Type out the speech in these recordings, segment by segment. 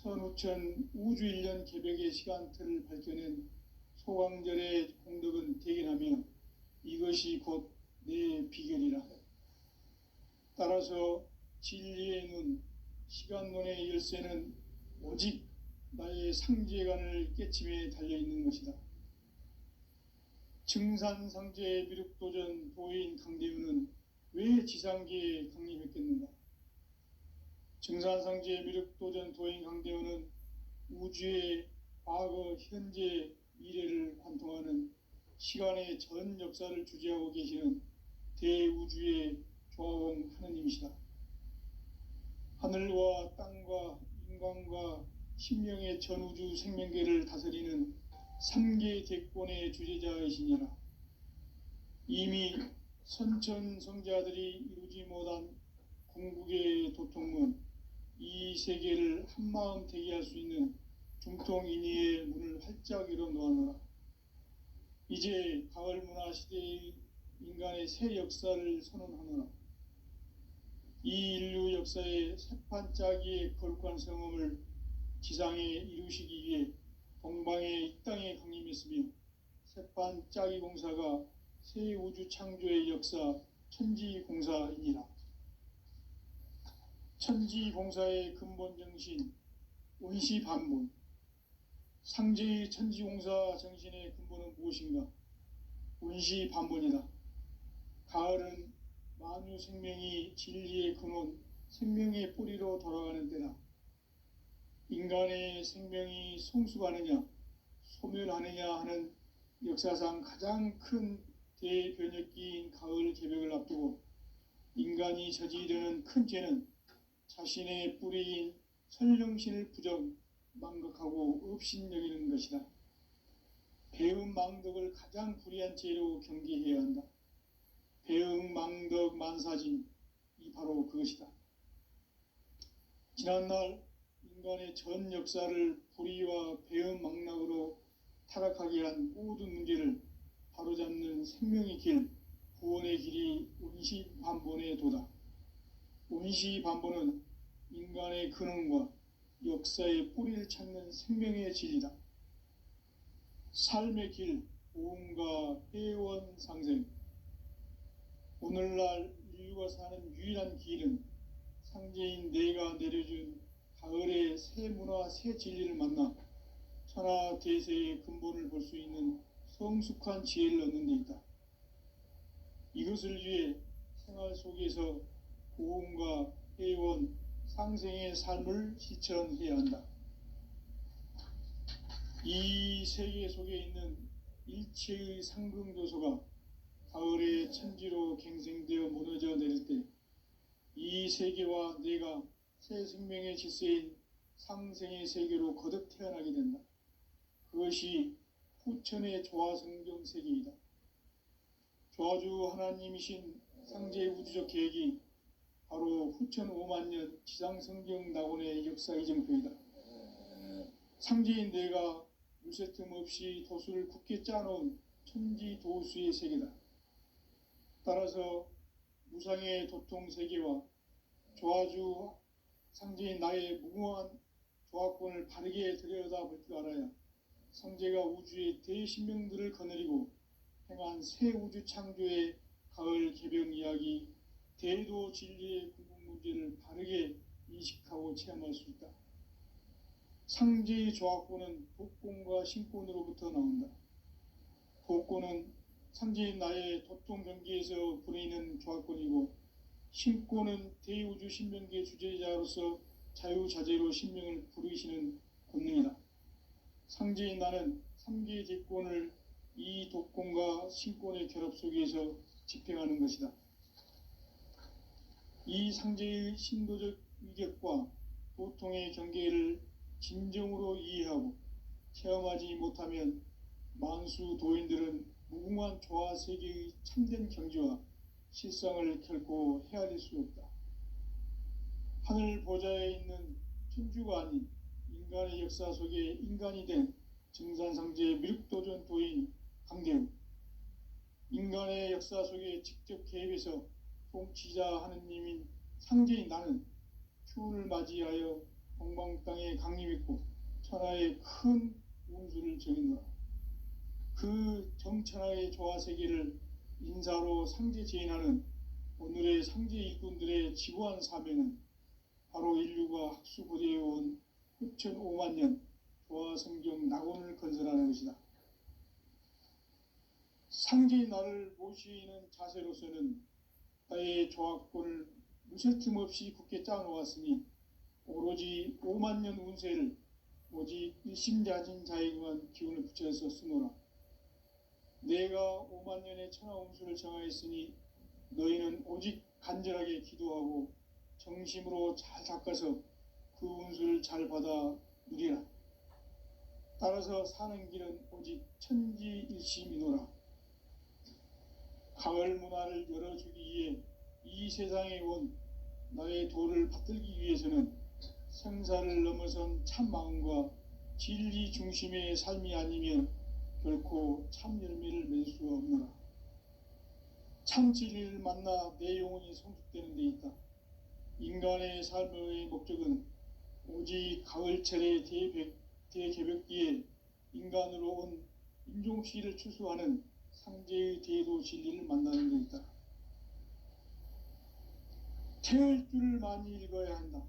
선우천 우주일년 개벽의 시간틀을 밝혀낸 소광절의 공덕은 대견하며 이것이 곧 내 비결이라. 따라서 진리의 눈, 시간론의 열쇠는 오직 나의 상제관을 깨침에 달려있는 것이다. 증산상제 미륵도전 도인 강대우는 왜 지상계에 강림했겠는가? 증산상제 미륵도전 도인 강대우는 우주의 과거, 현재, 미래를 관통하는 시간의 전 역사를 주재하고 계시는 대우주의 조화공 하느님이시다. 하늘과 땅과 인간과 신명의 전우주 생명계를 다스리는 3계 대권의 주재자이시니라. 이미 선천성자들이 이루지 못한 궁극의 도통문, 이 세계를 한마음 대기할 수 있는 중통인의의 문을 활짝 열어 놓아노라. 이제 가을 문화 시대의 인간의 새 역사를 선언하노라. 이 인류 역사의 새판짜기의 거룩한 성험을 지상에 이루시기 위해 동방의 이 땅에 강림했으며 새판짜기 공사가 새 우주 창조의 역사 천지공사이니라. 천지공사의 근본 정신 원시반본. 상제의 천지공사 정신의 근본은 무엇인가? 원시반본이다. 가을은 만유 생명이 진리의 근원, 생명의 뿌리로 돌아가는 때다. 인간의 생명이 성숙하느냐, 소멸하느냐 하는 역사상 가장 큰 대변혁기인 가을 개벽을 앞두고 인간이 저지르는 큰 죄는 자신의 뿌리인 설령신을 부정, 망각하고 업신여기는 것이다. 배음 망덕을 가장 불의한 죄로 경계해야 한다. 배음 망덕 만사진, 이 바로 그것이다. 지난날 인간의 전 역사를 불의와 배음 망락으로 타락하게 한 모든 문제를 바로잡는 생명의 길, 구원의 길이 원시반본의 도다. 원시반본은 인간의 근원과 역사의 뿌리를 찾는 생명의 진리다. 삶의 길, 보험과 회원상생. 오늘날 인류가 사는 유일한 길은 상제인 내가 내려준 가을의 새 문화, 새 진리를 만나 천하대세의 근본을 볼 수 있는 성숙한 지혜를 얻는 데 있다. 이것을 위해 생활 속에서 보험과 회원, 상생의 삶을 실천해야 한다. 이 세계 속에 있는 일체의 상금조소가 가을의 천지로 갱생되어 무너져 내릴 때 이 세계와 내가 새 생명의 질서인 상생의 세계로 거듭 태어나게 된다. 그것이 후천의 조화성경 세계이다. 조화주 하나님이신 상제의 우주적 계획이 바로 후천 5만년 지상성경 낙원의 역사 이정표이다. 상제인 내가 물새 틈 없이 도수를 굳게 짜놓은 천지도수의 세계다. 따라서 무상의 도통 세계와 조화주 상제인 나의 무궁한 조화권을 바르게 들여다볼 줄 알아야 상제가 우주의 대신명들을 거느리고 행한 새 우주 창조의 가을 개벽 이야기, 대도 진리의 궁극 문제를 바르게 인식하고 체험할 수 있다. 상제의 조화권은 독권과 신권으로부터 나온다. 독권은 상제인 나의 도통 경계에서 부리는 조화권이고, 신권은 대우주 신명계 주제자로서 자유자재로 신명을 부르시는 권능이다. 상제인 나는 3계 대권을 이 독권과 신권의 결합 속에서 집행하는 것이다. 이 상제의 신도적 위격과 도통의 경계를 진정으로 이해하고 체험하지 못하면 만수 도인들은 무궁한 조화 세계의 참된 경지와 실상을 결코 헤아릴 수 없다. 하늘 보좌에 있는 천주가 아닌 인간의 역사 속에 인간이 된 증산상제 미륵도전 도인 강대우. 인간의 역사 속에 직접 개입해서 통치자 하느님인 상제인 나는 추운을 맞이하여 동방 땅에 강림했고 천하에 큰 운수를 정했노라. 그 정천하의 조화세계를 인사로 상제 제인하는 오늘의 상제 일꾼들의 지구한 사명은 바로 인류가 학수고대해온 흡천 5만 년 조화성경 낙원을 건설하는 것이다. 상제의 나를 모시는 자세로서는 나의 조합권을 무쇠틈 없이 굳게 짜놓았으니 오로지 5만 년 운세를 오직 일심자진 자에게만 기운을 붙여서 쓰노라. 내가 5만 년의 천하 운수를 정하였으니 너희는 오직 간절하게 기도하고 정심으로 잘 닦아서 그 운수를 잘 받아 누리라. 따라서 사는 길은 오직 천지일심이노라. 가을 문화를 열어주기 위해 이 세상에 온 나의 도를 받들기 위해서는 생사를 넘어선 참 마음과 진리 중심의 삶이 아니면 결코 참 열매를 맺을 수가 없노라. 참 진리를 만나 내 영혼이 성숙되는 데 있다. 인간의 삶의 목적은 오직 가을철의 대개벽기에 인간으로 온 인종시를 추수하는 상제의 대도 진리를 만나는 데 있다. 태을주를 많이 읽어야 한다.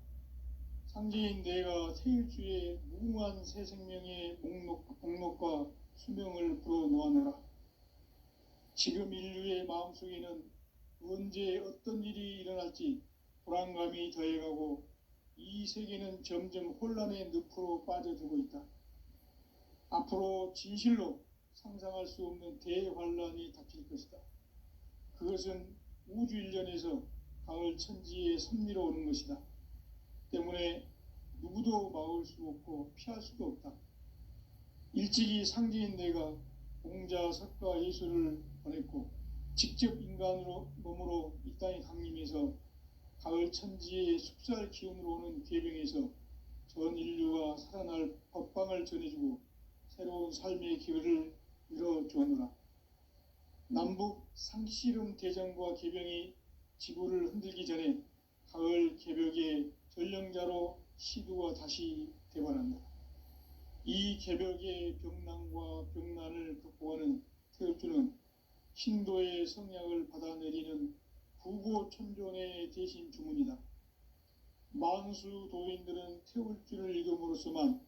상제인 내가 태을주의 무궁한 새 생명의 목록과 수명을 불어놓아노라. 지금 인류의 마음속에는 언제 어떤 일이 일어날지 불안감이 더해가고 이 세계는 점점 혼란의 늪으로 빠져들고 있다. 앞으로 진실로 상상할 수 없는 대환란이 닥칠 것이다. 그것은 우주 일련에서 가을 천지의 섭리로 오는 것이다. 때문에 누구도 막을 수 없고 피할 수도 없다. 일찍이 상제인 내가 공자, 석가, 예수를 보냈고 직접 인간으로 몸으로 이 땅에 강림해서 가을 천지의 숲살 기운으로 오는 괴병에서 전 인류가 살아날 법방을 전해주고 새로운 삶의 기회를 열어주었노라. 남북 상씨름 대전과 개병이 지구를 흔들기 전에 가을 개벽의 전령자로 시두가 다시 대발한다. 이 개벽의 병난과 병난을 극복하는 태을주는 신도의 성약을 받아내리는 구고천존의 대신 주문이다. 만수 도인들은 태울주를 읽음으로써만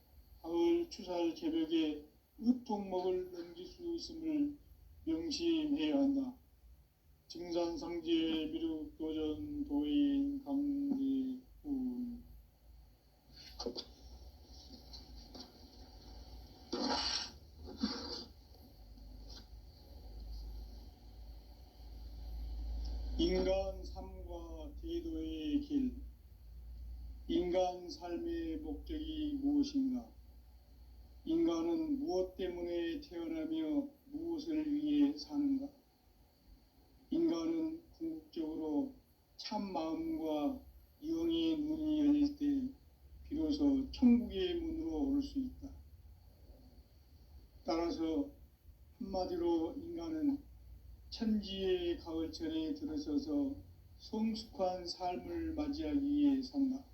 가을 추살 개벽에 으통목을 넘길 수 있음을 명심해야 한다. 증산상제 미륵도전 도인 강대훈. 인간 삶과 대도의 길. 인간 삶의 목적이 무엇인가? 인간은 무엇 때문에 태어나며 무엇을 위해 사는가? 인간은 궁극적으로 참 마음과 영의 문이 열릴 때 비로소 천국의 문으로 오를 수 있다. 따라서 한마디로 인간은 천지의 가을철에 들어서서 성숙한 삶을 맞이하기 위해 산다.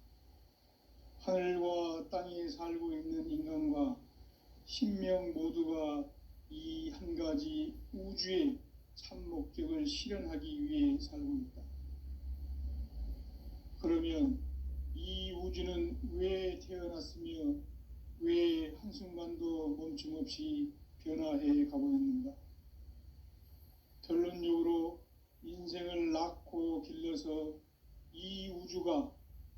하늘과 땅에 살고 있는 인간과 신명 모두가 이 한 가지 우주의 참 목적을 실현하기 위해 살고 있다. 그러면 이 우주는 왜 태어났으며 왜 한순간도 멈춤없이 변화해 가고 있는가? 결론적으로 인생을 낳고 길러서 이 우주가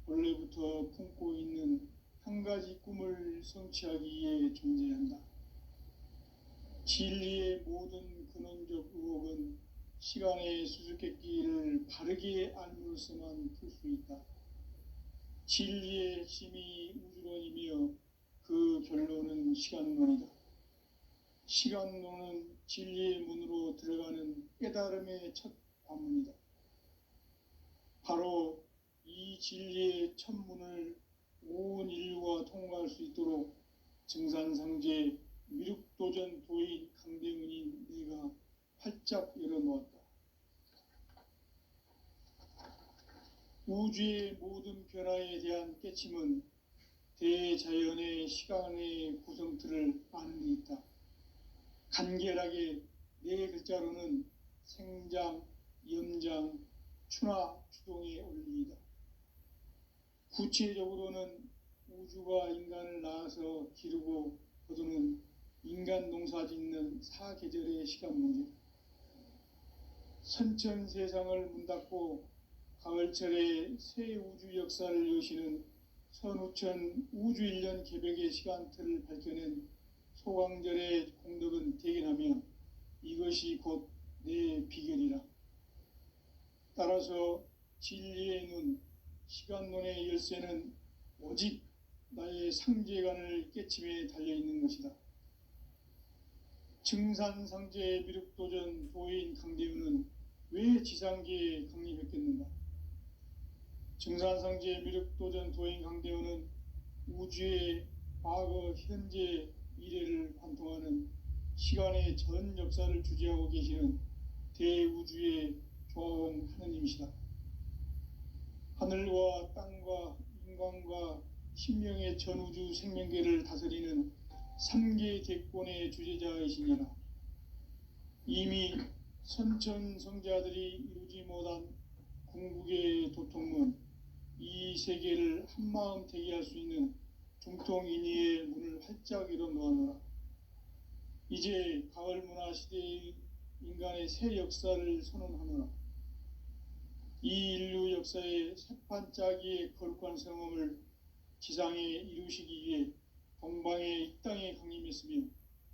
원래부터 품고 있는 한 가지 꿈을 성취하기 위해 존재한다. 진리의 모든 근원적 의혹은 시간의 수수께끼를 바르게 알므로서만 풀 수 있다. 진리의 핵심이 우주론이며 그 결론은 시간론이다. 시간론은 진리의 문으로 들어가는 깨달음의 첫 관문이다. 바로 이 진리의 첫 문을 온 인류가 통과할 수 있도록 증산상제 미륵도전 도인 강대훈인 내가 활짝 열어놓았다. 우주의 모든 변화에 대한 깨침은 대자연의 시간의 구성틀을 아는 데 있다. 간결하게 네 글자로는 생장, 염장, 추나 추동의 원리이다. 구체적으로는 우주가 인간을 낳아서 기르고 거두는 인간 농사 짓는 사계절의 시간 문제. 선천 세상을 문 닫고 가을철에 새 우주 역사를 여시는 선우천 우주일년 개벽의 시간틀을 밝혀낸 소강절의 공덕은 대견하며 이것이 곧 내 비결이라. 따라서 진리의 눈, 시간론의 열쇠는 오직 나의 상제관을 깨침에 달려있는 것이다. 증산상제의 미륵도전 도인 강대우는 왜 지상계에 강림했겠는가? 증산상제의 미륵도전 도인 강대우는 우주의 과거, 현재, 미래를 관통하는 시간의 전 역사를 주재하고 계시는 대우주의 조화원 하느님이시다. 하늘과 땅과 인간과 신명의 전우주 생명계를 다스리는 삼계 대권의 주제자이시니라. 이미 선천성자들이 이루지 못한 궁극의 도통문, 이 세계를 한마음 대기할 수 있는 중통인의의 문을 활짝 열어 놓아노라. 이제 가을 문화 시대의 인간의 새 역사를 선언하노라. 이 인류 역사의 새판짜기의 거룩한 성험을 지상에 이루시기 위해 동방의 이 땅에 강림했으며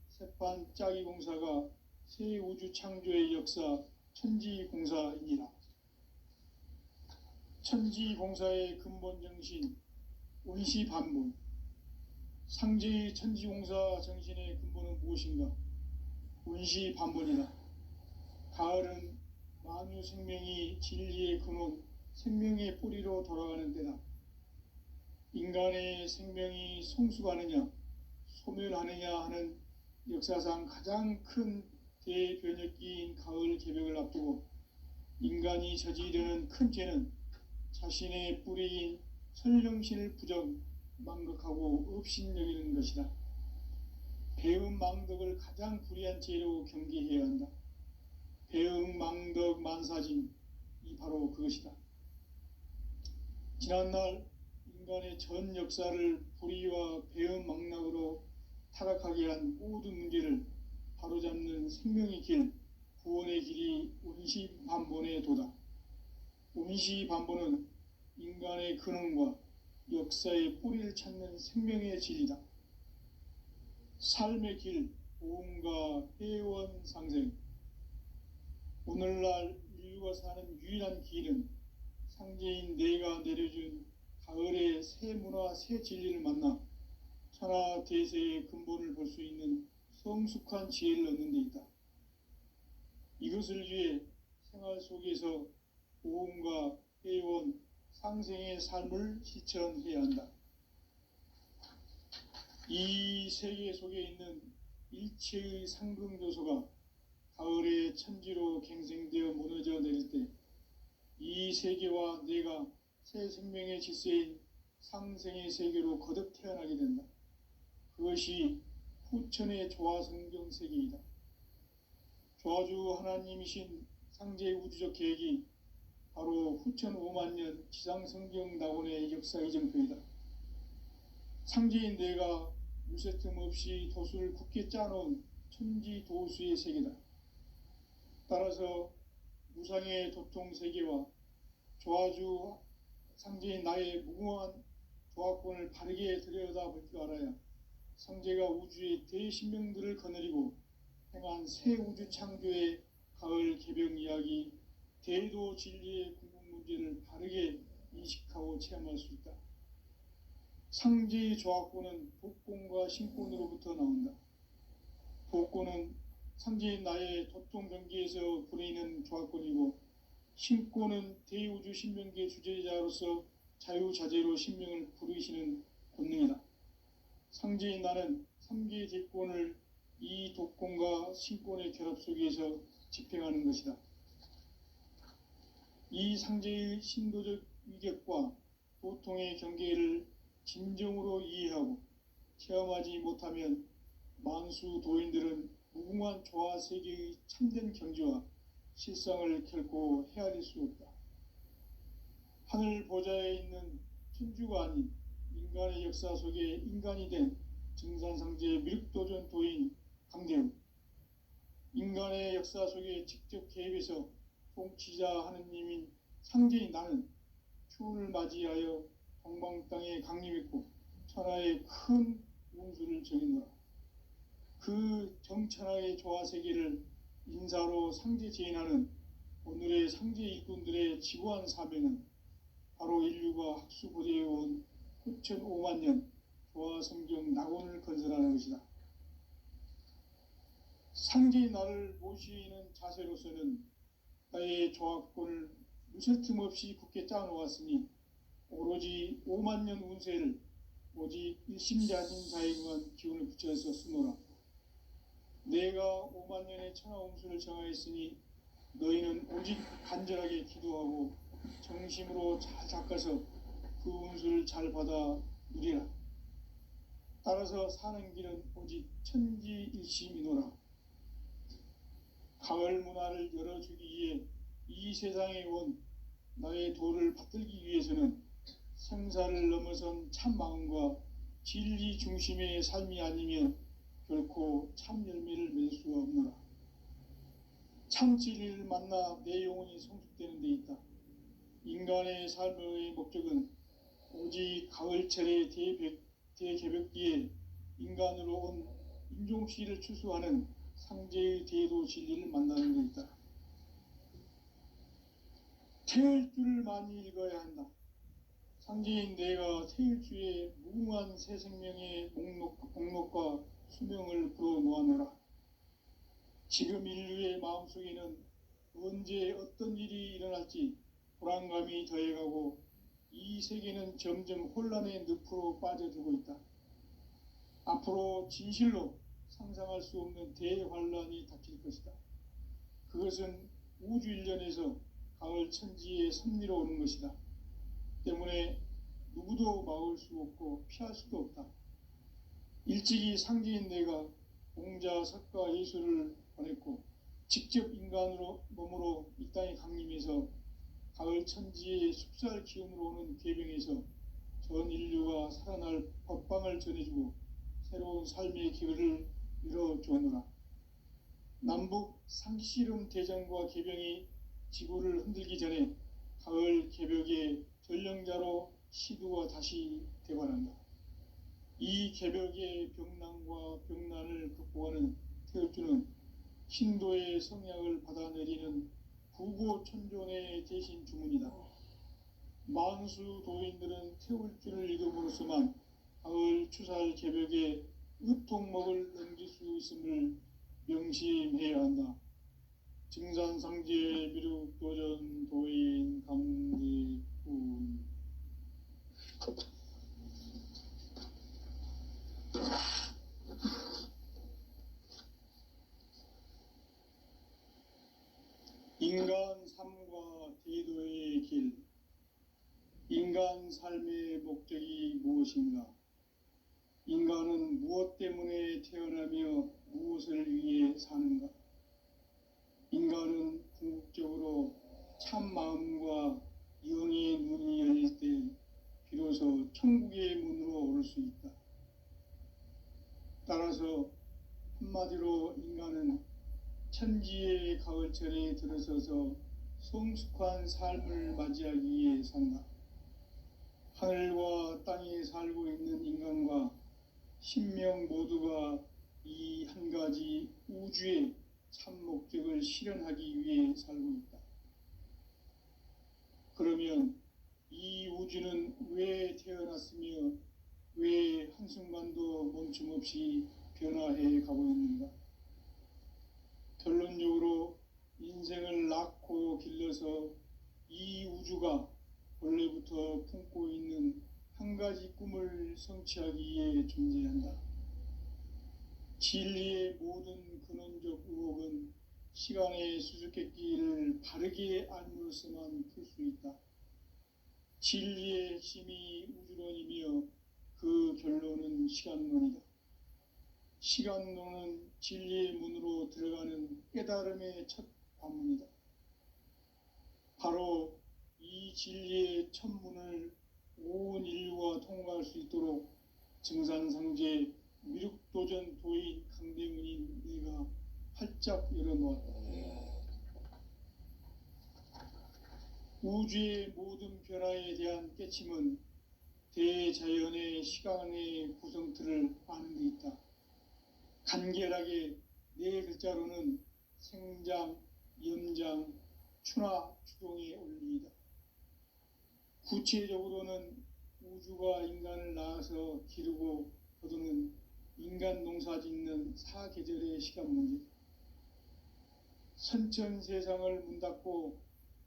새판짜기 공사가 새 우주 창조의 역사 천지공사이니라. 천지공사의 근본 정신 운시반분. 상제의 천지공사 정신의 근본은 무엇인가? 운시반분이다. 가을은 만유 생명이 진리의 근원, 생명의 뿌리로 돌아가는 때다. 인간의 생명이 성숙하느냐, 소멸하느냐 하는 역사상 가장 큰 대변혁기인 가을 개벽을 앞두고 인간이 저지르는 큰 죄는 자신의 뿌리인 설령신을 부정, 망극하고 업신여기는 것이다. 배음 망덕을 가장 불의한 죄로 경계해야 한다. 배음 망덕 만사짐이 바로 그것이다. 지난날 인간의 전 역사를 불의와 배음 망락으로 타락하게 한 모든 문제를 바로잡는 생명의 길, 구원의 길이 운시반본의 도다. 운시반본은 인간의 근원과 역사의 뿌리를 찾는 생명의 진리다. 삶의 길, 보험과 회원 상생. 오늘날 인류가 사는 유일한 길은 상제인 내가 내려준 가을의 새 문화, 새 진리를 만나 천하 대세의 근본을 볼 수 있는 성숙한 지혜를 얻는 데 있다. 이것을 위해 생활 속에서 보험과 회원, 상생의 삶을 실천해야 한다. 이 세계 속에 있는 일체의 상금조소가 가을의 천지로 갱생되어 무너져 내릴 때 이 세계와 내가 새 생명의 질서인 상생의 세계로 거듭 태어나게 된다. 그것이 후천의 조화성경 세계이다. 조화주 하나님이신 상제의 우주적 계획이 바로 후천 5만년 지상성경 낙원의 역사 이정표이다. 상제인 내가 무쇠틈 없이 도수를 굳게 짜놓은 천지도수의 세계다. 따라서 무상의 도통세계와 조화주 상제인 나의 무궁한 조화권을 바르게 들여다볼 줄 알아야 상제가 우주의 대신명들을 거느리고 행한 새 우주 창조의 가을 개벽 이야기, 대도 진리의 궁극 문제를 바르게 인식하고 체험할 수 있다. 상제의 조화권은 복권과 신권으로부터 나온다. 복권은 상제인 나의 도통 경계에서 부리는 조화권이고, 신권은 대우주 신명계 주제자로서 자유자재로 신명을 부르시는 권능이다. 상제인 나는 3개의 대권을 이 독권과 신권의 결합 속에서 집행하는 것이다. 이 상제의 신도적 위격과 도통의 경계를 진정으로 이해하고 체험하지 못하면 만수 도인들은 무궁한 조화 세계의 참된 경지와 실상을 결코 헤아릴 수 없다. 하늘 보좌에 있는 천주가 아닌 인간의 역사 속에 인간이 된 증산상제 미륵도전 도인 강대우, 인간의 역사 속에 직접 개입해서 통치자 하느님인 상제인 나는 추운을 맞이하여 동방 땅에 강림했고 천하의 큰 운수를 정했노라. 그 정천하의 조화 세계를 인사로 상제 제인하는 오늘의 상제 일꾼들의 지구한 사명은 바로 인류가 학수고대해온 9,500만 년 조화 성경 낙원을 건설하는 것이다. 상제의 나를 모시는 자세로서는 나의 조화권을 무쇠틈 없이 굳게 짜놓았으니 오로지 5만 년 운세를 오직 일심자진 자에게만 기운을 붙여서 쓰노라. 내가 5만 년의 천하 운수를 정하였으니 너희는 오직 간절하게 기도하고 정심으로 잘 닦아서 그 운수를 잘 받아 누리라. 따라서 사는 길은 오직 천지일심이노라. 가을 문화를 열어주기 위해 이 세상에 온 나의 도를 받들기 위해서는 생사를 넘어선 참 마음과 진리 중심의 삶이 아니면 결코 참 열매를 맺을 수가 없노라. 참 진리를 만나 내 영혼이 성숙되는 데 있다. 인간의 삶의 목적은 오직 가을철의 대개벽기에 인간으로 온 인종시를 추수하는 상제의 대도 진리를 만나는 데 있다. 태을주를 많이 읽어야 한다. 상제인 내가 태을주의 무궁한 새 생명의 목록과 수명을 풀어놓아노라. 지금 인류의 마음속에는 언제 어떤 일이 일어날지 불안감이 더해가고 이 세계는 점점 혼란의 늪으로 빠져들고 있다. 앞으로 진실로 상상할 수 없는 대환란이 닥칠 것이다. 그것은 우주 일련에서 가을 천지의 섭리로 오는 것이다. 때문에 누구도 막을 수 없고 피할 수도 없다. 일찍이 상제인 내가 공자, 석가, 예수를 보냈고 직접 인간으로 몸으로 이 땅에 강림해서 가을 천지의 숲살 기운으로 오는 궤병에서 전 인류가 살아날 법방을 전해주고 새로운 삶의 기회를 열어주었노라. 남북 상씨름 대전과 개병이 지구를 흔들기 전에 가을 개벽의 전령자로 시두가 다시 되관한다. 이 개벽의 병난과 병난을 극복하는 태을주는 신도의 성약을 받아내리는 부고천존의 대신 주문이다. 만수 도인들은 태울주를 읽음으로써만 가을 추살 개벽의 으통목을 넘길 수 있음을 명심해야 한다. 증산상제 미륵도전 도인 강대훈. 인간 삶과 대도의 길. 인간 삶의 목적이 무엇인가? 인간은 무엇 때문에 태어나며 무엇을 위해 사는가? 인간은 궁극적으로 참 마음과 영의 문이 열릴 때 비로소 천국의 문으로 오를 수 있다. 따라서 한마디로 인간은 천지의 가을철에 들어서서 성숙한 삶을 맞이하기 위해 산다. 하늘과 땅에 살고 있는 인간과 신명 모두가 이 한 가지 우주의 참 목적을 실현하기 위해 살고 있다. 그러면 이 우주는 왜 태어났으며 왜 한순간도 멈춤없이 변화해 가고 있는가? 결론적으로 인생을 낳고 길러서 이 우주가 원래부터 품고 있는 한 가지 꿈을 성취하기 위해 존재한다. 진리의 모든 근원적 의혹은 시간의 수수께끼를 바르게 알므로서만 풀 수 있다. 진리의 핵심이 우주론이며 그 결론은 시간론이다. 시간론은 진리의 문으로 들어가는 깨달음의 첫 관문이다. 바로 이 진리의 첫 문을 온 인류가 통과할 수 있도록 증산상제 미륵도전 도인 강대문인 네가 활짝 열어놓았다. 우주의 모든 변화에 대한 깨침은 대자연의 시간의 구성틀을 아는 데 있다. 간결하게 네 글자로는 생장, 연장, 추나 추동의 원리이다. 구체적으로는 우주가 인간을 낳아서 기르고 거두는 인간 농사 짓는 사계절의 시간 문제다. 선천 세상을 문 닫고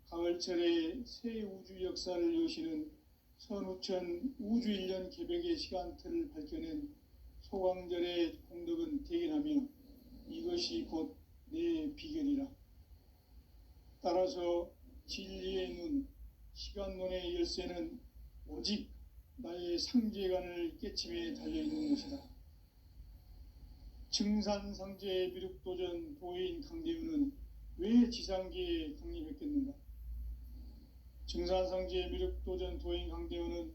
가을철에 새 우주 역사를 여시는 선우천 우주 1년 개백의 시간틀을 밝혀낸 소광절의 공덕은 대견하며 이것이 곧 내 비결이라. 따라서 진리의 눈, 시간론의 열쇠는 오직 나의 상제관을 깨침에 달려있는 것이다. 증산상제 미륵도전 도인 강대우는 왜 지상계에 강림했겠는가? 증산상제 미륵도전 도인 강대우는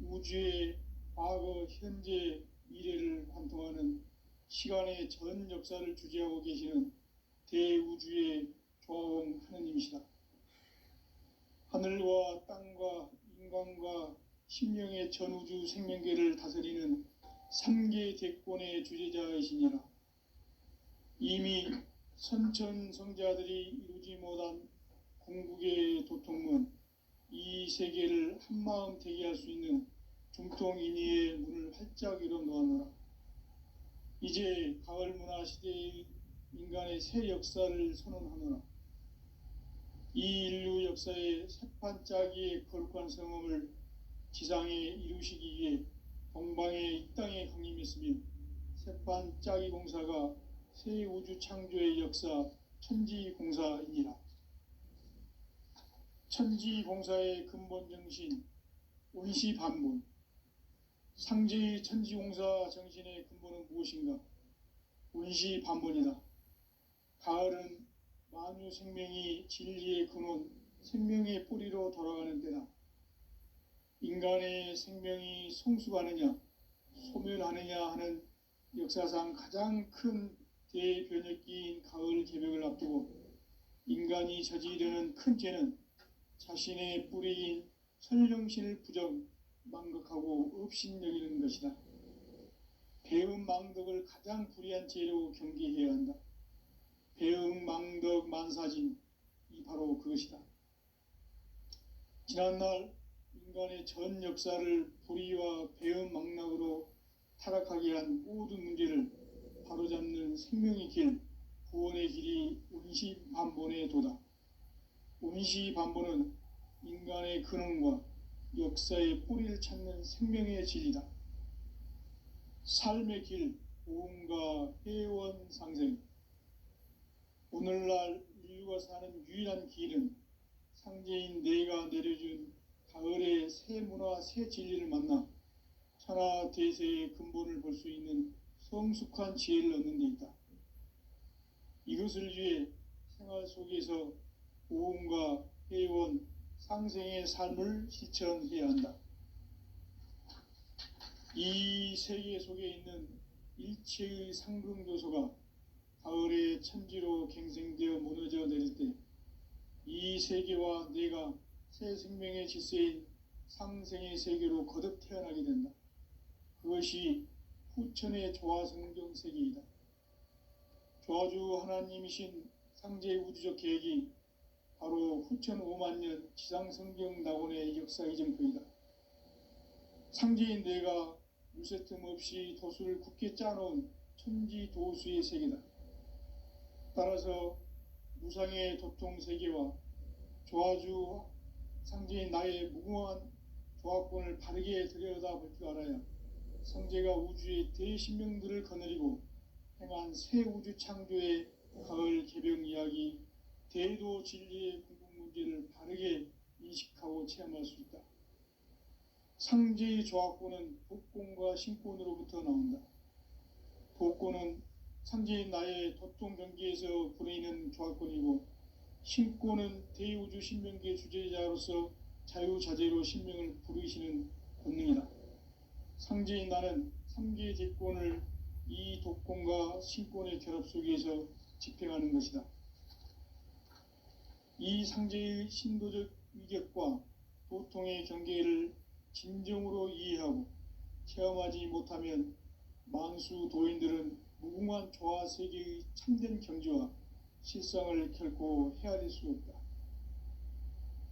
우주의 과거, 현재, 미래를 관통하는 시간의 전 역사를 주재하고 계시는 대우주의 조화원 하느님이시다. 하늘과 땅과 인간과 심령의 전우주 생명계를 다스리는 3계 대권의 주재자이시니라. 이미 선천성자들이 이루지 못한 궁극의 도통문, 이 세계를 한마음 되게 할 수 있는 중통인의의 문을 활짝 열어놓아노라. 이제 가을 문화 시대의 인간의 새 역사를 선언하노라. 이 인류 역사의 새판짜기의 거룩한 성험을 지상에 이루시기 위해 동방의 이 땅에 강림했으며 새판짜기 공사가 새 우주 창조의 역사 천지공사이니라. 천지공사의 근본 정신 온시반본, 상제의 천지공사 정신의 근본은 무엇인가? 온시반본이다. 가을은 만유 생명이 진리의 근원, 생명의 뿌리로 돌아가는 때다. 인간의 생명이 성숙하느냐, 소멸하느냐 하는 역사상 가장 큰 대변혁기인 가을 개벽을 앞두고 인간이 저지르는 큰 죄는 자신의 뿌리인 설령신을 부정, 망극하고 업신여기는 것이다. 배음 망덕을 가장 불의한 죄로 경계해야 한다. 배음 망덕 만사진, 이 바로 그것이다. 지난날 인간의 전 역사를 불의와 배음 망락으로 타락하게 한 모든 문제를 바로잡는 생명의 길, 구원의 길이 온시반본의 도다. 온시반본은 인간의 근원과 역사의 뿌리를 찾는 생명의 진리다. 삶의 길, 보험과 회원 상생. 오늘날 인류가 사는 유일한 길은 상제인 내가 내려준 가을의 새 문화, 새 진리를 만나 천하 대세의 근본을 볼 수 있는 성숙한 지혜를 얻는 데 있다. 이것을 위해 생활 속에서 보험과 회원, 상생의 삶을 실천해야 한다. 이 세계 속에 있는 일체의 상승조소가 가을의 천지로 갱생되어 무너져 내릴 때 이 세계와 내가 새 생명의 질서인 상생의 세계로 거듭 태어나게 된다. 그것이 후천의 조화성경 세계이다. 조화주 하나님이신 상제 우주적 계획이 바로 후천 5만 년 지상성경 낙원의 역사 이정표이다. 상제인 내가 물새틈 없이 도수를 굳게 짜놓은 천지도수의 세계다. 따라서 무상의 도통 세계와 조화주 상제인 나의 무궁한 조화권을 바르게 들여다볼 줄 알아야 성제가 우주의 대신명들을 거느리고 행한 새 우주 창조의 가을 개벽 이야기, 대도 진리의 궁극 문제를 바르게 인식하고 체험할 수 있다. 상제의 조합권은 독권과 신권으로부터 나온다. 독권은 상제인 나의 도통 경기에서 부르이는 조합권이고, 신권은 대우주 신명기의 주제자로서 자유자재로 신명을 부르시는 권능이다. 상제인 나는 3개의 대권을 이 독권과 신권의 결합 속에서 집행하는 것이다. 이 상제의 신도적 위격과 도통의 경계를 진정으로 이해하고 체험하지 못하면 만수 도인들은 무궁한 조화 세계의 참된 경지와 실상을 결코 헤아릴 수 없다.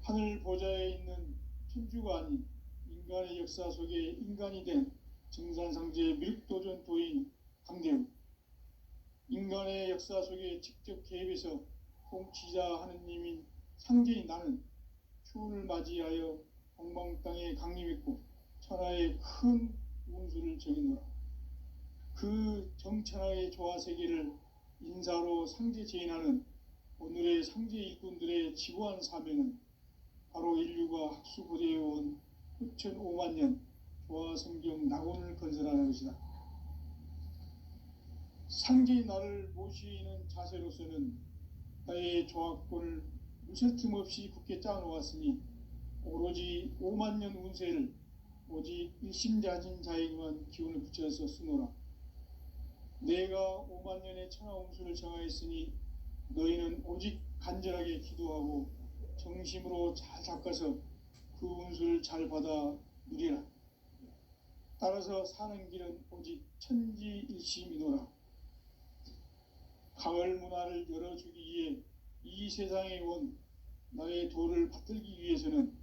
하늘 보좌에 있는 천주가 아닌 인간의 역사 속에 인간이 된 증산상제의 밀도전 도인 강대우, 인간의 역사 속에 직접 개입해서 통치자 하느님인 상제인 나는 추운을 맞이하여 동방 땅에 강림했고 천하의 큰 운수를 정의노라. 그 정천하의 조화세계를 인사로 상제 제인하는 오늘의 상제 일꾼들의 지구한 사명은 바로 인류가 학수고대해온 후천 5만 년 조화성경 낙원을 건설하는 것이다. 상제의 나를 모시는 자세로서는 나의 조합권을 무쇠 틈 없이 굳게 짜놓았으니 오로지 5만 년 운세를 오직 일심자진 자에게만 기운을 붙여서 쓰노라. 내가 5만 년의 천하 운수를 정하였으니 너희는 오직 간절하게 기도하고 정심으로 잘 닦아서 그 운수를 잘 받아 누리라. 따라서 사는 길은 오직 천지일심이노라. 가을 문화를 열어주기 위해 이 세상에 온 나의 도를 받들기 위해서는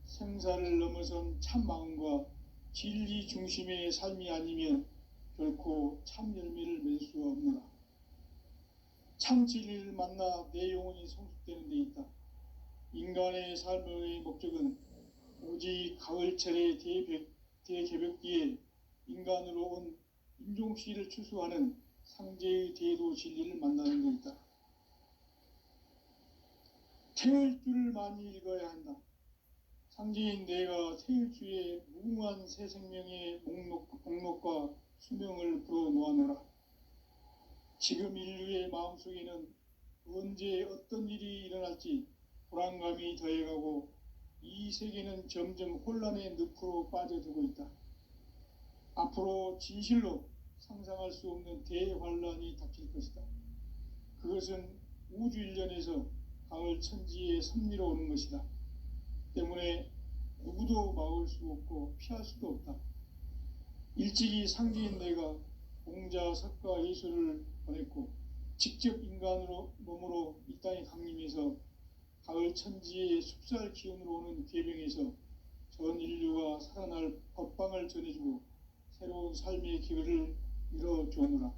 생사를 넘어선 참 마음과 진리 중심의 삶이 아니면 결코 참 열매를 맺을 수 없노라. 참 진리를 만나 내 영혼이 성숙되는 데 있다. 인간의 삶의 목적은 오직 가을철의 대개벽기에 인간으로 온 인종씨를 추수하는 상제의 대도 진리를 만나는 데 있다. 태일주를 많이 읽어야 한다. 상제인 내가 태일주의 무궁한 새 생명의 목록과 수명을 불어놓아노라. 지금 인류의 마음속에는 언제 어떤 일이 일어날지 불안감이 더해가고 이 세계는 점점 혼란의 늪으로 빠져들고 있다. 앞으로 진실로 상상할 수 없는 대환란이 닥칠 것이다. 그것은 우주 일련에서 가을 천지의 섭리로 오는 것이다. 때문에 누구도 막을 수 없고 피할 수도 없다. 일찍이 상제인 내가 공자, 석가, 예수를 보냈고 직접 인간으로 몸으로 이 땅에 강림해서 가을 천지의 숲살 기운으로 오는 계병에서 전 인류가 살아날 법방을 전해주고 새로운 삶의 기회를 열어주오노라.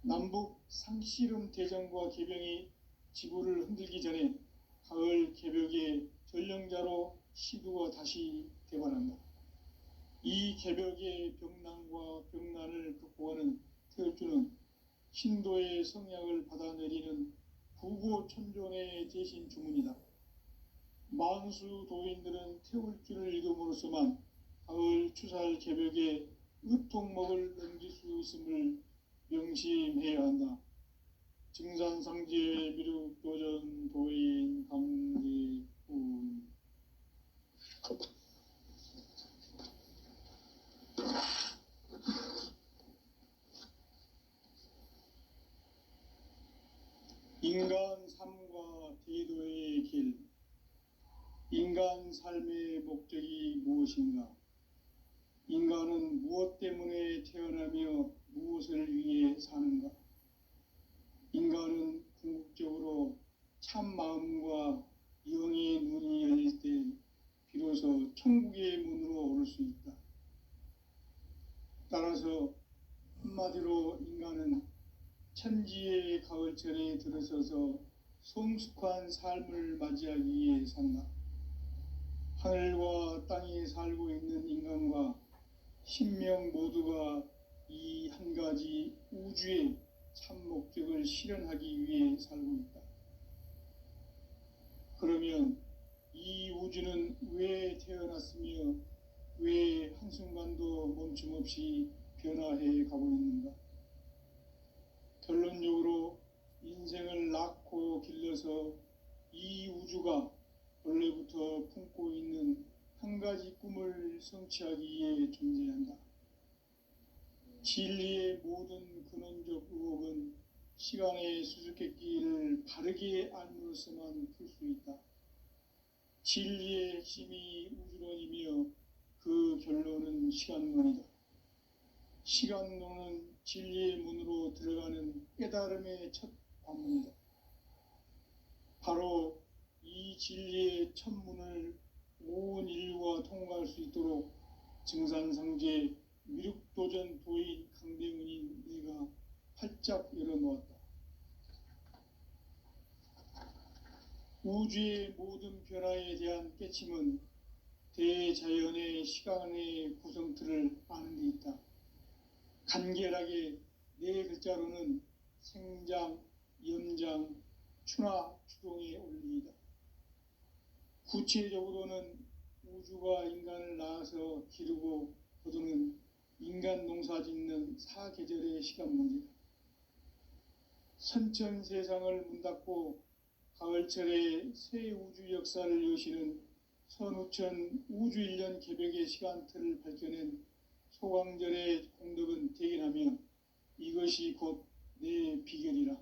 남북 상씨름 대전과 계병이 지구를 흔들기 전에 가을 개벽의 전령자로 시두가 다시 대관한다. 이 개벽의 병난과 병난을 극복하는 태울주는 신도의 성약을 받아내리는 부고천존의 대신 주문이다. 만수 도인들은 태울주를 읽음으로써만 가을 추살 개벽의 의통목을 넘길 수 있음을 명심해야 한다. 증산상제 미륵도전 도인 강제훈. 인간 삶과 대도의 길. 인간 삶의 목적이 무엇인가? 인간은 무엇 때문에 태어나며 무엇을 위해 사는가? 인간은 궁극적으로 참 마음과 영의 눈이 열릴 때 비로소 천국의 문으로 오를 수 있다. 따라서 한마디로 인간은 천지의 가을철에 들어서서 성숙한 삶을 맞이하기 위해 산다. 하늘과 땅에 살고 있는 인간과 신명 모두가 이 한 가지 우주의 참 목적을 실현하기 위해 살고 있다. 그러면 이 우주는 왜 태어났으며 왜 한순간도 멈춤 없이 변화해 가고 있는가? 결론적으로 인생을 낳고 길러서 이 우주가 원래부터 품고 있는 한 가지 꿈을 성취하기 위해 존재한다. 진리의 모든 근원적 의혹은 시간의 수수께끼를 바르게 알므로써만 풀 수 있다. 진리의 핵심이 우주론이며 그 결론은 시간론이다. 시간론은 진리의 문으로 들어가는 깨달음의 첫 관문이다. 바로 이 진리의 첫 문을 온 인류가 통과할 수 있도록 증산상제 미륵도전 도인 강대훈인 내가 활짝 열어놓았다. 우주의 모든 변화에 대한 깨침은 대자연의 시간의 구성틀을 아는 데 있다. 간결하게 네 글자로는 생장, 연장, 추나 추동의 원리이다. 구체적으로는 우주가 인간을 낳아서 기르고 거두는 인간 농사 짓는 사계절의 시간 문제다. 선천 세상을 문 닫고 가을철에 새 우주 역사를 여시는 선우천 우주 1년 개벽의 시간틀을 밝혀낸 소강절의 공덕은 대견하며 이것이 곧 내 비결이라.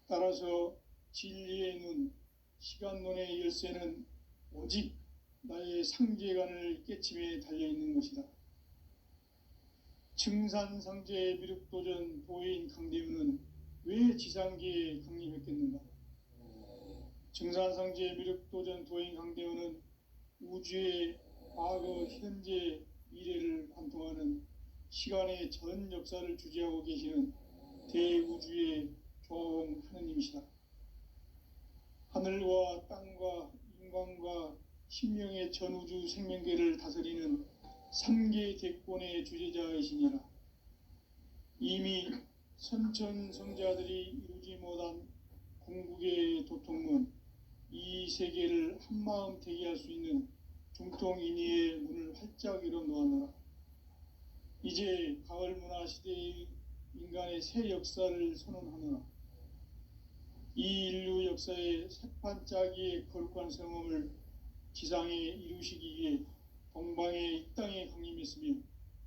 따라서 진리의 눈, 시간론의 열쇠는 오직 나의 상제관을 깨침에 달려있는 것이다. 증산상제 미륵도전 도인 강대훈은 왜 지상계에 강림했겠는가? 증산상제 미륵도전 도인 강대훈은 우주의 과거, 현재, 미래를 관통하는 시간의 전 역사를 주재하고 계시는 대우주의 조화원 하느님이시다. 하늘과 땅과 인간과 신명의 전우주 생명계를 다스리는 3계 대권의 주제자이시니라. 이미 선천성자들이 이루지 못한 궁극의 도통문, 이 세계를 한마음 대기할 수 있는 중통인의의 문을 활짝 열어놓아노라. 이제 가을 문화 시대의 인간의 새 역사를 선언하노라. 이 인류 역사의 새판짜기의 거룩한 성험을 지상에 이루시기 위해 동방의 이 땅에 강림했으며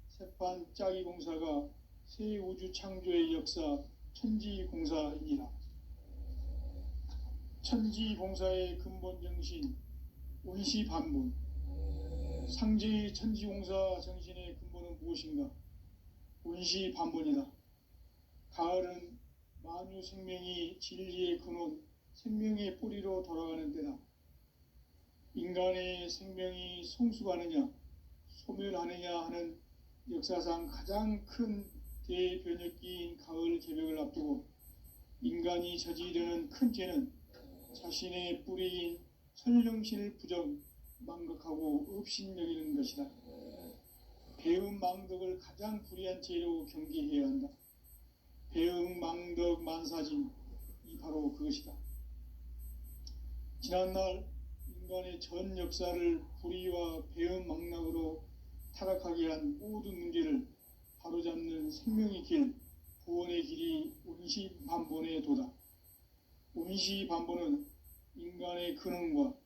새판짜기 공사가 새 우주 창조의 역사 천지공사이니라. 천지공사의 근본 정신 온시반본, 상제의 천지공사 정신의 근본은 무엇인가? 온시반본이다. 가을은 만유 생명이 진리의 근원, 생명의 뿌리로 돌아가는 때다. 인간의 생명이 성숙하느냐, 소멸하느냐 하는 역사상 가장 큰 대변혁기인 가을 개벽을 앞두고 인간이 저지르는 큰 죄는 자신의 뿌리인 선령신을 부정, 망각하고 업신여기는 것이다. 배음 망덕을 가장 불의한 죄로 경계해야 한다. 배음 망덕 만사진, 이 바로 그것이다. 지난날 인간의 전 역사를 불의와 배음 망락으로 타락하게 한 모든 문제를 바로잡는 생명의 길, 구원의 길이 온시반본의 도다. 온시반본은 인간의 근원과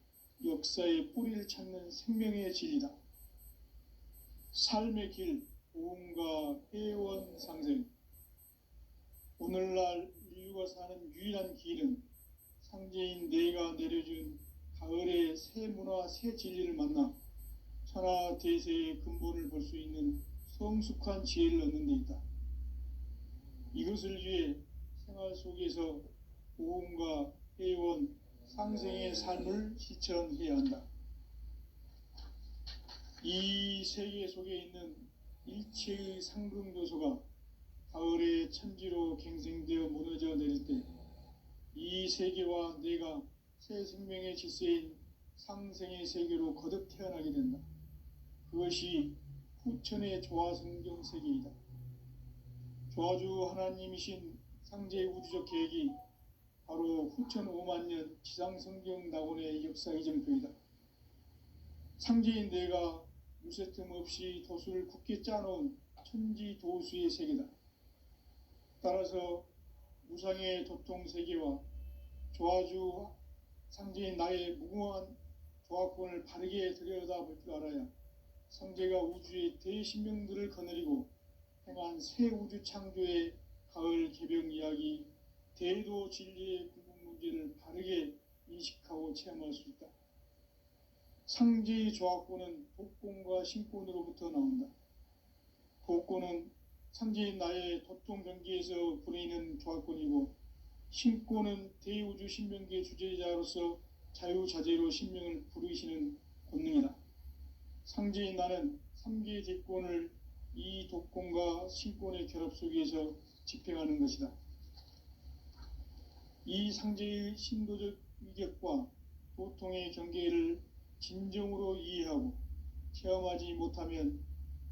역사의 뿌리를 찾는 생명의 진리다. 삶의 길, 보험과 회원 상생. 오늘날 인류가 사는 유일한 길은 상제인 내가 내려준 가을의 새 문화, 새 진리를 만나 천하 대세의 근본을 볼 수 있는 성숙한 지혜를 얻는 데 있다. 이것을 위해 생활 속에서 보험과 회원, 상생의 삶을 실천해야 한다. 이 세계 속에 있는 일체의 상금도소가 가을의 천지로 갱생되어 무너져 내릴 때 이 세계와 내가 새 생명의 질서인 상생의 세계로 거듭 태어나게 된다. 그것이 후천의 조화성경 세계이다. 조화주 하나님이신 상제의 우주적 계획이 바로 후천 5만년 지상성경 낙원의 역사 이정표이다. 상제인 내가 무쇠틈 없이 돛을 굳게 짜놓은 천지도수의 세계다. 따라서 무상의 도통 세계와 조화주 상제인 나의 무궁한 조화권을 바르게 들여다볼 줄 알아야 상제가 우주의 대신명들을 거느리고 행한 새 우주 창조의 가을 개병 이야기, 대도 진리의 궁극 문제를 바르게 인식하고 체험할 수 있다. 상제의 조화권은 독권과 신권으로부터 나온다. 독권은 상제인 나의 도통 경계에서 부리는 조화권이고, 신권은 대우주 신명기의 주제자로서 자유자재로 신명을 부르시는 권능이다. 상제인 나는 3개의 대권을 이 독권과 신권의 결합 속에서 집행하는 것이다. 이 상제의 신도적 위격과 도통의 경계를 진정으로 이해하고 체험하지 못하면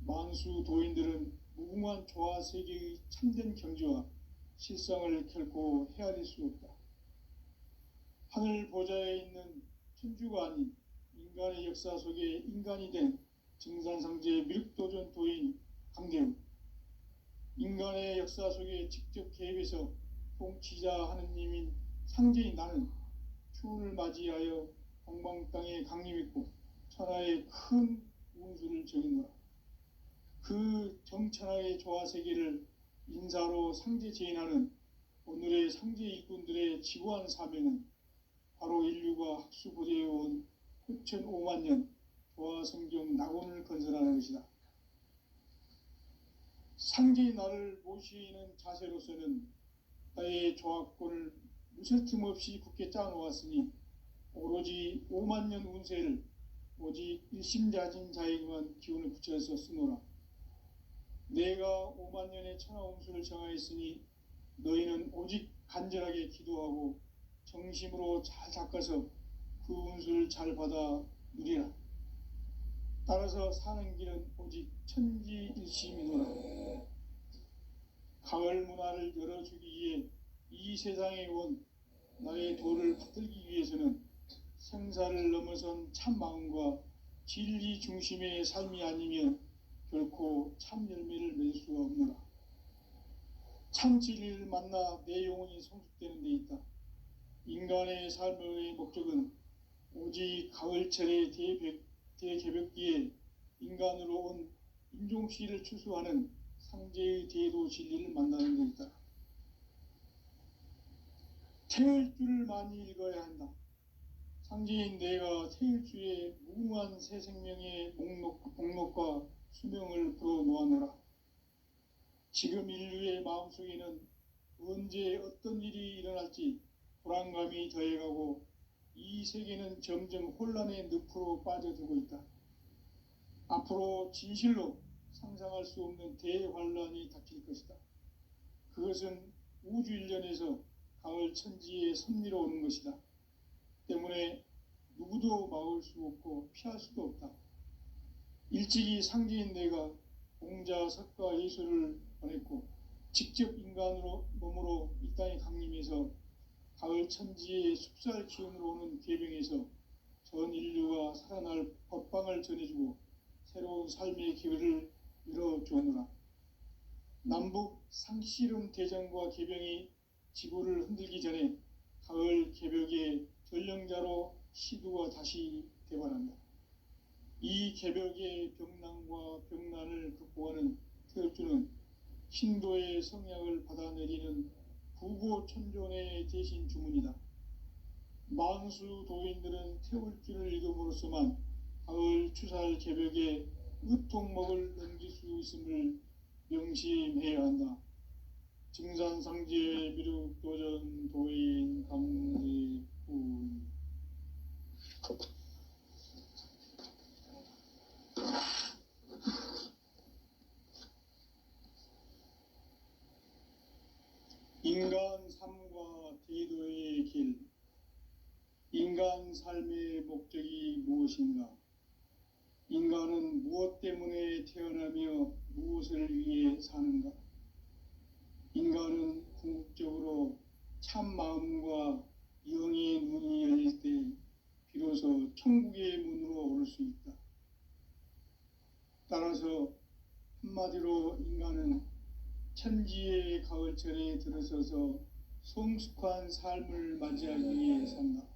만수 도인들은 무궁한 조화 세계의 참된 경지와 실상을 결코 헤아릴 수 없다. 하늘 보좌에 있는 천주가 아닌 인간의 역사 속에 인간이 된 증산상제의 미륵도전 도인 강대우, 인간의 역사 속에 직접 개입해서 통치자 하느님인 상제인 나는 추운을 맞이하여 동방 땅에 강림했고 천하의 큰 운수를 정했노라. 그 정천하의 조화 세계를 인사로 상제 제인하는 오늘의 상제 일꾼들의 지구한 사명은 바로 인류가 학수고대해온 9,500만 년 조화 성경 낙원을 건설하는 것이다. 상제의 나를 모시는 자세로서는 나의 조화권을 무쇠틈 없이 굳게 짜놓았으니 오로지 5만 년 운세를 오직 일심자진 자에게만 기운을 붙여서 쓰노라. 내가 5만 년의 천하 운수를 정하였으니 너희는 오직 간절하게 기도하고 정심으로 잘 닦아서 그 운수를 잘 받아 누리라. 따라서 사는 길은 오직 천지일심이노라. 가을 문화를 열어주기 위해 이 세상에 온 나의 도를 받들기 위해서는 생사를 넘어선 참 마음과 진리 중심의 삶이 아니면 결코 참 열매를 맺을 수가 없노라. 참 진리를 만나 내 영혼이 성숙되는 데 있다. 인간의 삶의 목적은 오직 가을철의 대개벽기에 인간으로 온 인종씨를 추수하는 상제의 대도 진리를 만나는 데 있다. 태을 줄을 많이 읽어야 한다. 상제인 내가 태일주의 무궁한 새 생명의 목록과 수명을 불어놓아노라. 지금 인류의 마음속에는 언제 어떤 일이 일어날지 불안감이 더해가고 이 세계는 점점 혼란의 늪으로 빠져들고 있다. 앞으로 진실로 상상할 수 없는 대환란이 닥칠 것이다. 그것은 우주 일련에서 가을 천지의 섭리로 오는 것이다. 때문에 누구도 막을 수 없고 피할 수도 없다. 일찍이 상제인 내가 공자, 석가, 예수를 보냈고 직접 인간으로 몸으로 이 땅에 강림해서 가을 천지의 숲살 기운으로 오는 계병에서 전 인류가 살아날 법방을 전해주고 새로운 삶의 기회를 열어주었노라. 남북 상씨름 대전과 계병이 지구를 흔들기 전에 가을 개벽의 전령자로 시두가 다시 대발한다. 이 개벽의 병난과 병난을 극복하는 태울주는 신도의 성약을 받아내리는 부고천존의 대신 주문이다. 만수 도인들은 태울주를 읽음으로써만 가을 추살 개벽의 으통목을 넘길 수 있음을 명심해야 한다. 증산상제 미륵도전 도인 강제훈. 인간 삶과 대도의 길. 인간 삶의 목적이 무엇인가? 인간은 무엇 때문에 태어나며 무엇을 위해 사는가? 인간은 궁극적으로 참 마음과 영의 문이 열릴 때 비로소 천국의 문으로 오를 수 있다. 따라서 한마디로 인간은 천지의 가을철에 들어서서 성숙한 삶을 맞이하기 위해 산다.